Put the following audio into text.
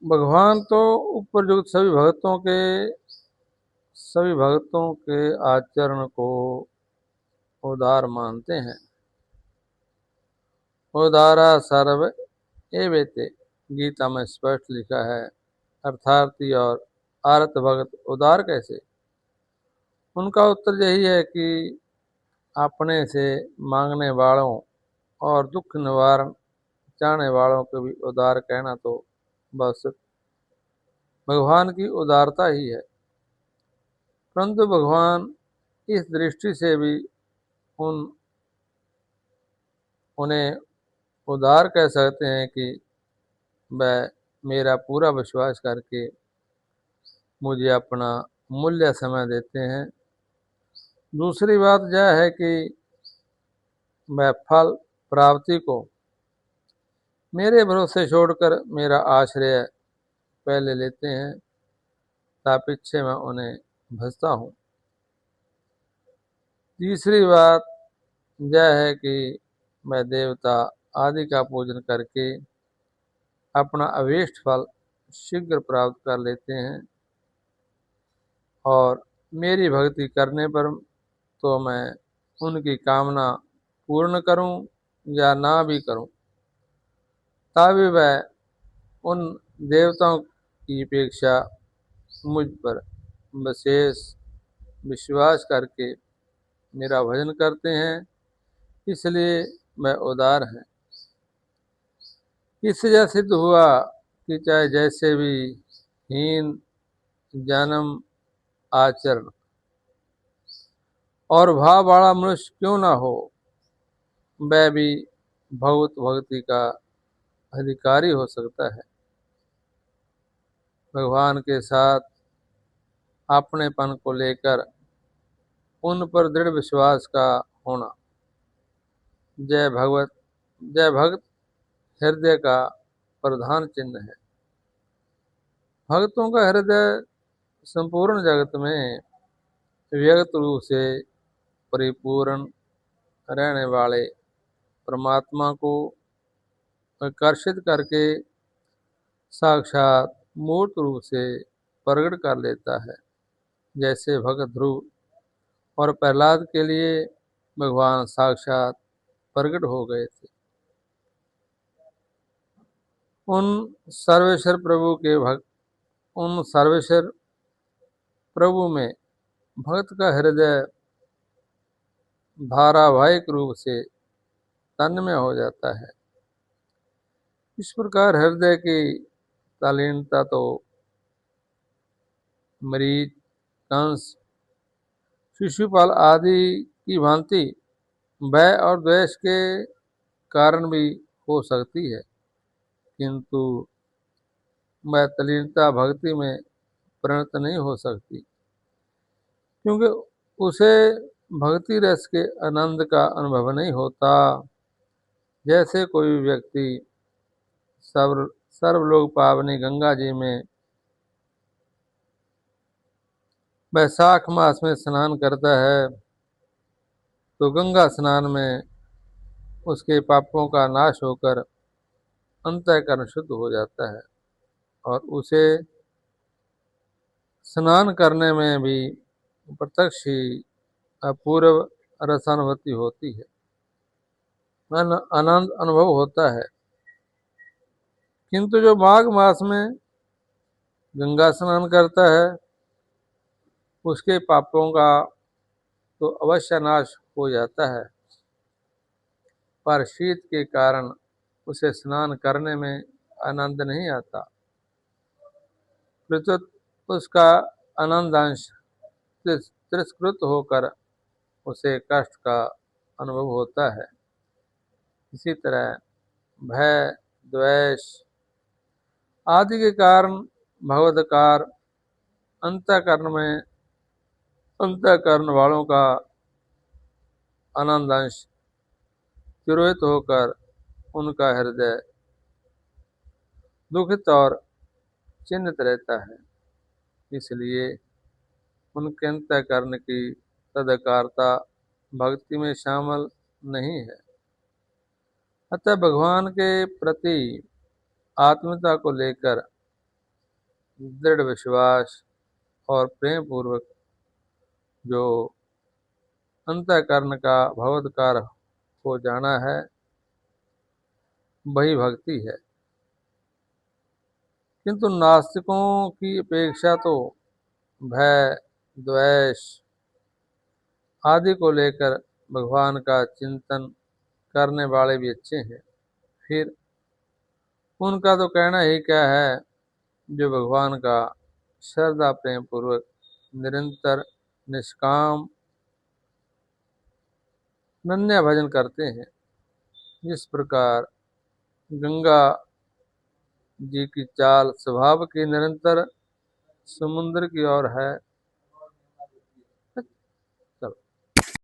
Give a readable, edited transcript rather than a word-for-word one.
भगवान तो उपरयुक्त सभी भक्तों के आचरण को उदार मानते हैं। उदारा सर्व एवेते गीता में स्पष्ट लिखा है। अर्थार्थी और आर्त भगत उदार कैसे? उनका उत्तर यही है कि अपने से मांगने वालों और दुख निवारण चाहने वालों को भी उदार कहना तो बस भगवान की उदारता ही है। परंतु भगवान इस दृष्टि से भी उन उन्हें उदार कह सकते हैं कि वह मेरा पूरा विश्वास करके मुझे अपना मूल्य समय देते हैं। दूसरी बात यह है कि वह फल प्राप्ति को मेरे भरोसे छोड़कर मेरा आश्रय पहले लेते हैं, पीछे मैं उन्हें भजता हूँ। तीसरी बात यह है कि मैं देवता आदि का पूजन करके अपना अभीष्ट फल शीघ्र प्राप्त कर लेते हैं, और मेरी भक्ति करने पर तो मैं उनकी कामना पूर्ण करूं या ना भी करूं, तभी वह उन देवताओं की अपेक्षा मुझ पर विशेष विश्वास करके मेरा भजन करते हैं, इसलिए वह उदार हैं। इससे यह सिद्ध हुआ कि चाहे जैसे भी हीन जन्म आचरण और भाव वाला मनुष्य क्यों ना हो, वह भी भगवत भक्ति का अधिकारी हो सकता है। भगवान के साथ अपनेपन को लेकर उन पर दृढ़ विश्वास का होना जय भक्त हृदय का प्रधान चिन्ह है। भक्तों का हृदय संपूर्ण जगत में व्यक्त रूप से परिपूर्ण रहने वाले परमात्मा को आकर्षित करके साक्षात मूर्त रूप से प्रकट कर लेता है। जैसे भगत ध्रुव और प्रहलाद के लिए भगवान साक्षात प्रकट हो गए थे। उन सर्वेश्वर प्रभु में भक्त का हृदय धारावाहिक रूप से तन्मय हो जाता है। इस प्रकार हृदय की तल्लीनता तो मरीच, कंस, शिशुपाल आदि की भांति भय और द्वेष के कारण भी हो सकती है, किंतु वह तल्लीनता भक्ति में परिणत नहीं हो सकती, क्योंकि उसे भक्ति रस के आनंद का अनुभव नहीं होता। जैसे कोई व्यक्ति सर्वलोक पावनी गंगा जी में वैशाख मास में स्नान करता है, तो गंगा स्नान में उसके पापों का नाश होकर अंतःकरण शुद्ध हो जाता है, और उसे स्नान करने में भी प्रत्यक्ष ही अपूर्व रसानुभूति होती है, आनंद अनुभव होता है। किंतु जो माघ मास में गंगा स्नान करता है, उसके पापों का तो अवश्य नाश हो जाता है, पर शीत के कारण उसे स्नान करने में आनंद नहीं आता। प्रत्युत उसका आनंद अंश तिरस्कृत होकर उसे कष्ट का अनुभव होता है। इसी तरह भय, द्वेष आदि के कारण भगवदकार अंतःकरण वालों का आनंद अंश तिरोहित होकर उनका हृदय दुखित और चिन्हित रहता है। इसलिए उनके अंतःकरण की तदकारता भक्ति में शामिल नहीं है। अतः भगवान के प्रति आत्मीयता को लेकर दृढ़ विश्वास और प्रेम पूर्वक जो अंतःकरण का भगवत्कार हो जाना है, वही भक्ति है। किंतु नास्तिकों की अपेक्षा तो भय, द्वेष आदि को लेकर भगवान का चिंतन करने वाले भी अच्छे हैं। फिर उनका तो कहना ही क्या है, जो भगवान का श्रद्धा प्रेम पूर्वक निरंतर निष्काम नन्या भजन करते हैं। जिस प्रकार गंगा जी की चाल स्वभाव की निरंतर समुद्र की ओर है,